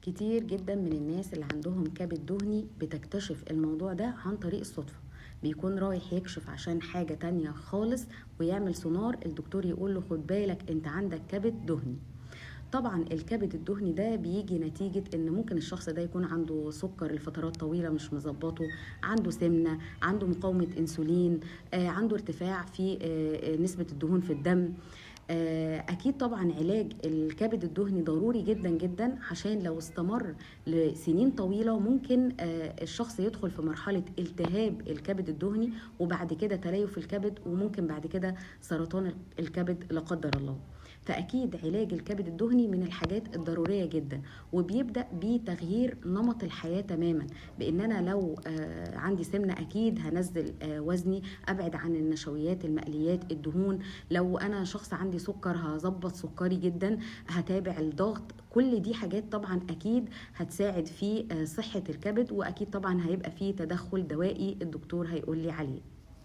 كتير جدا من الناس اللي عندهم كبد دهني بتكتشف الموضوع ده عن طريق الصدفة. بيكون رايح يكشف عشان حاجة تانية خالص، ويعمل سونار، الدكتور يقول له خد بالك انت عندك كبد دهني. طبعا الكبد الدهني ده بيجي نتيجة ان ممكن الشخص ده يكون عنده سكر لفترات طويلة مش مظبطه، عنده سمنة، عنده مقاومة انسولين، عنده ارتفاع في نسبة الدهون في الدم. اكيد طبعا علاج الكبد الدهني ضروري جدا جدا، عشان لو استمر لسنين طويلة ممكن الشخص يدخل في مرحلة التهاب الكبد الدهني، وبعد كده تليف الكبد، وممكن بعد كده سرطان الكبد لا قدر الله. فأكيد علاج الكبد الدهني من الحاجات الضرورية جدا، وبيبدأ بتغيير نمط الحياة تماما. بأن أنا لو عندي سمنة أكيد هنزل وزني، أبعد عن النشويات، المقليات، الدهون. لو أنا شخص عندي سكر هظبط سكري جدا، هتابع الضغط. كل دي حاجات طبعا أكيد هتساعد في صحة الكبد، وأكيد طبعا هيبقى في تدخل دوائي الدكتور هيقول لي عليه.